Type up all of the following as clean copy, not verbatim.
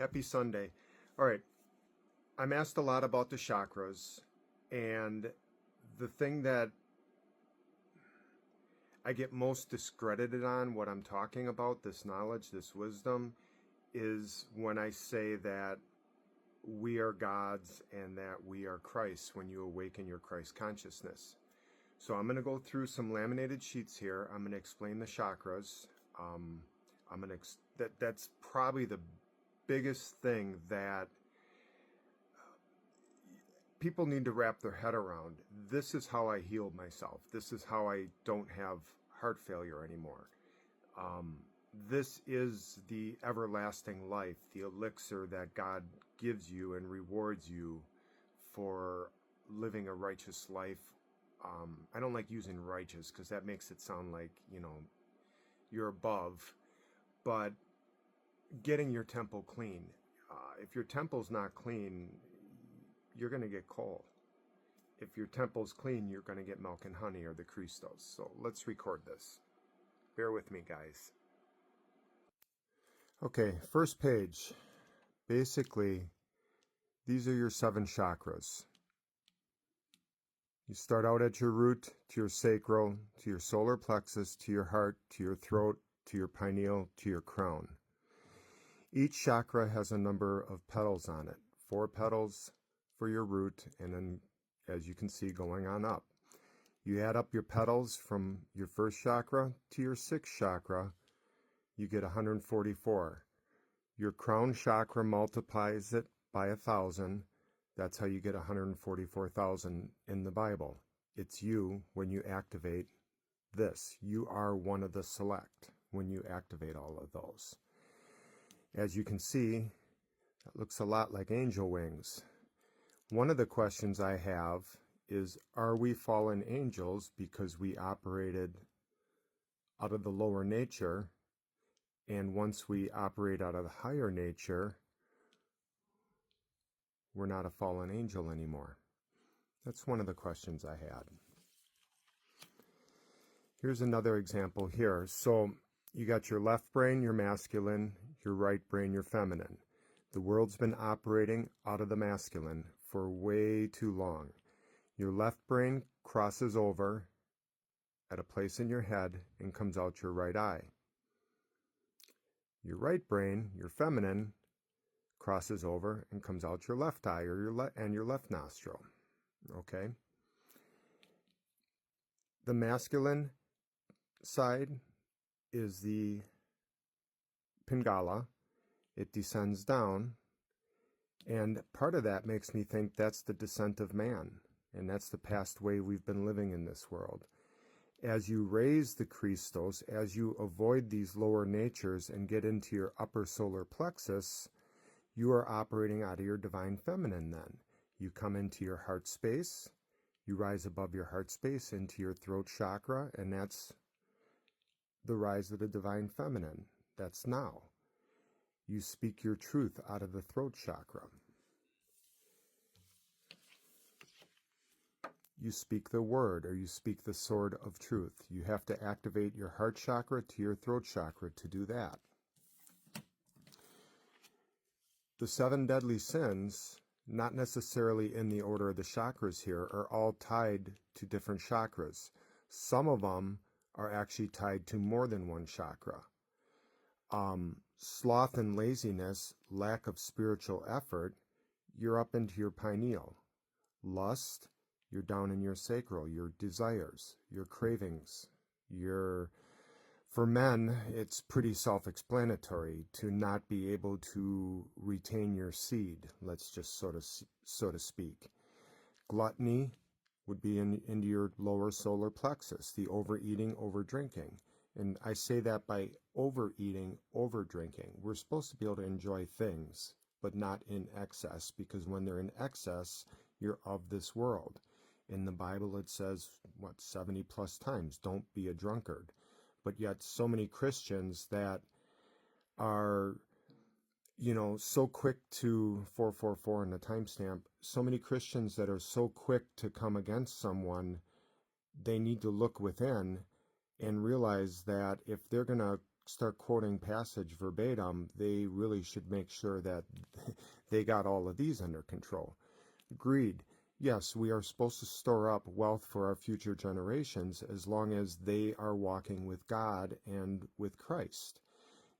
Happy Sunday. All right, I'm asked a lot about the chakras, and the thing that I get most discredited on what I'm talking about, this knowledge, this wisdom, is when I say that we are gods and that we are Christ when you awaken your Christ consciousness. So I'm going to go through some laminated sheets here. I'm going to explain the chakras. That's probably the biggest thing that people need to wrap their head around. This is how I healed myself. This is how I don't have heart failure anymore. This is the everlasting life, the elixir that God gives you and rewards you for living a righteous life. I don't like using righteous because that makes it sound like, you're above, but getting your temple clean. If your temple's not clean, you're going to get coal. If your temple's clean, you're going to get milk and honey or the Christos. So let's record this. Bear with me, guys. Okay, first page. Basically, these are your 7 chakras. You start out at your root, to your sacral, to your solar plexus, to your heart, to your throat, to your pineal, to your crown. Each chakra has a number of petals on it. 4 petals for your root, and then, as you can see, going on up. You add up your petals from your first chakra to your 6th chakra, you get 144. Your crown chakra multiplies it by 1,000. That's how you get 144,000 in the Bible. It's you when you activate this. You are one of the select when you activate all of those. As you can see, that looks a lot like angel wings. One of the questions I have is, are we fallen angels because we operated out of the lower nature, and once we operate out of the higher nature, we're not a fallen angel anymore? That's one of the questions I had. Here's another example here. So you got your left brain, your masculine, your right brain, your feminine. The world's been operating out of the masculine for way too long. Your left brain crosses over at a place in your head and comes out your right eye. Your right brain, your feminine, crosses over and comes out your left eye or your left nostril. Okay? The masculine side is the Pingala. It descends down, and part of that makes me think that's the descent of man, and that's the past way we've been living in this world. As you raise the Christos, as you avoid these lower natures and get into your upper solar plexus, you are operating out of your divine feminine then. You come into your heart space, you rise above your heart space into your throat chakra, and that's the rise of the divine feminine. That's now. You speak your truth out of the throat chakra. You speak the word, or you speak the sword of truth. You have to activate your heart chakra to your throat chakra to do that. The 7 deadly sins, not necessarily in the order of the chakras here, are all tied to different chakras. Some of them are actually tied to more than one chakra. Sloth and laziness, lack of spiritual effort, you're up into your pineal. Lust, you're down in your sacral, your desires, your cravings. For men, it's pretty self-explanatory to not be able to retain your seed, let's just so to speak. Gluttony would be into your lower solar plexus, the overeating, overdrinking. And I say that by overeating, overdrinking. We're supposed to be able to enjoy things, but not in excess, because when they're in excess, you're of this world. In the Bible, it says, 70 plus times, don't be a drunkard. But yet so many Christians that are, so quick to 444 in the timestamp, so many Christians that are so quick to come against someone, they need to look within and realize that if they're going to start quoting passage verbatim, they really should make sure that they got all of these under control. Greed. Yes, we are supposed to store up wealth for our future generations as long as they are walking with God and with Christ.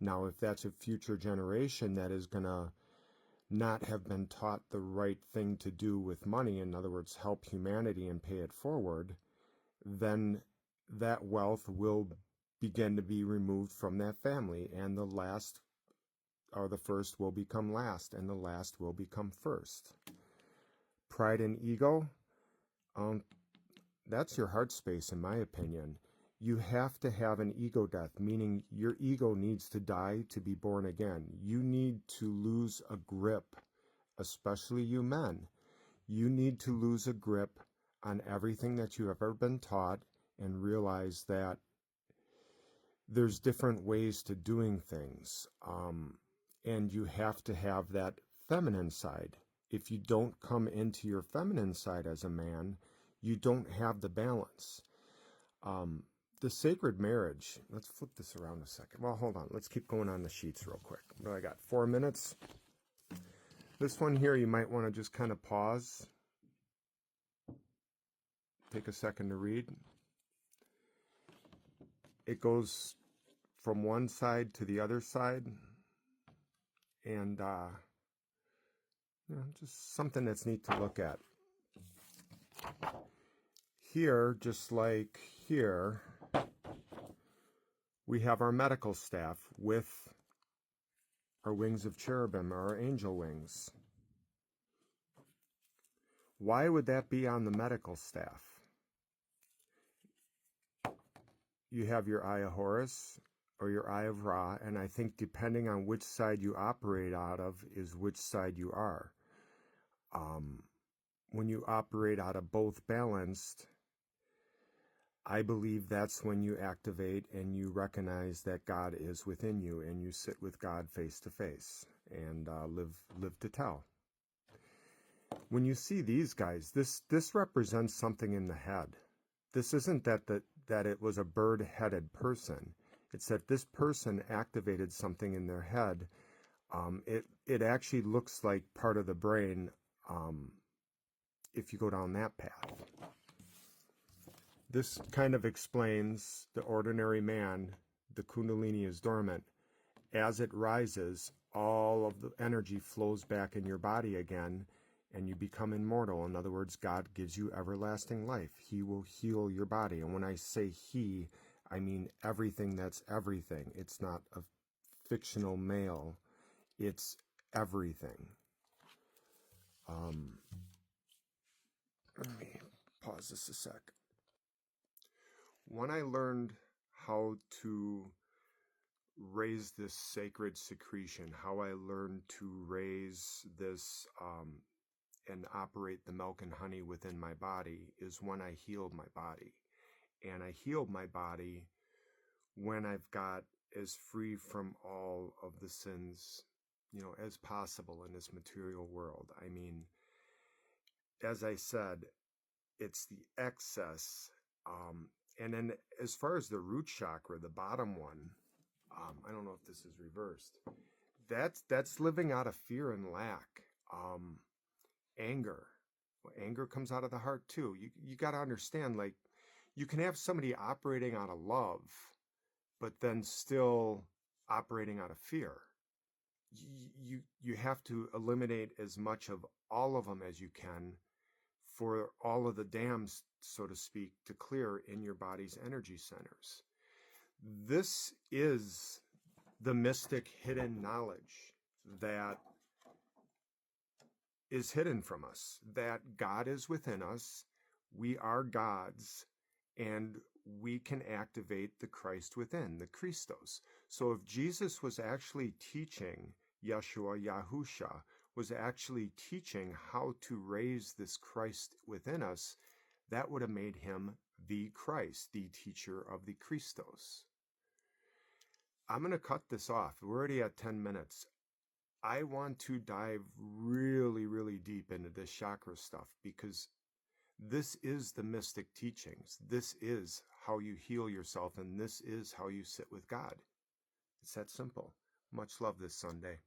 Now, if that's a future generation that is going to not have been taught the right thing to do with money, in other words, help humanity and pay it forward, then that wealth will begin to be removed from that family, and the last or the first will become last, and the last will become first. Pride and ego, that's your heart space, in my opinion. You have to have an ego death, meaning your ego needs to die to be born again. You need to lose a grip, especially you men. You need to lose a grip on everything that you've ever been taught and realize that there's different ways to doing things. And you have to have that feminine side. If you don't come into your feminine side as a man, you don't have the balance. The sacred marriage, let's flip this around a second. Well, hold on. Let's keep going on the sheets real quick. What do I got? 4 minutes. This one here, you might want to just kind of pause. Take a second to read. It goes from one side to the other side. And, just something that's neat to look at. Here, just like here, we have our medical staff with our wings of cherubim, our angel wings. Why would that be on the medical staff? You have your eye of Horus or your eye of Ra, and I think depending on which side you operate out of is which side you are. When you operate out of both balanced, I believe that's when you activate and you recognize that God is within you, and you sit with God face to face and live to tell. When you see these guys, this represents something in the head. This isn't that it was a bird-headed person. It's that this person activated something in their head. It actually looks like part of the brain if you go down that path. This kind of explains the ordinary man. The Kundalini is dormant. As it rises, all of the energy flows back in your body again, and you become immortal. In other words, God gives you everlasting life. He will heal your body. And when I say he, I mean everything that's everything. It's not a fictional male. It's everything. Let me pause this a sec. When I learned how to raise this sacred secretion, how I learned to raise this and operate the milk and honey within my body, is when I healed my body. And I healed my body when I've got as free from all of the sins, as possible in this material world. I mean, as I said, it's the excess. And then as far as the root chakra, the bottom one, I don't know if this is reversed. That's living out of fear and lack. Anger. Well, anger comes out of the heart too. You got to understand, like, you can have somebody operating out of love, but then still operating out of fear. You have to eliminate as much of all of them as you can for all of the dams, so to speak, to clear in your body's energy centers. This is the mystic hidden knowledge that is hidden from us, that God is within us, we are gods, and we can activate the Christ within, the Christos. So if Jesus was actually teaching, Yahusha was actually teaching how to raise this Christ within us, that would have made him the Christ, the teacher of the Christos. I'm going to cut this off. We're already at 10 minutes. I want to dive really, really deep into this chakra stuff, because this is the mystic teachings. This is how you heal yourself, and this is how you sit with God. It's that simple. Much love this Sunday.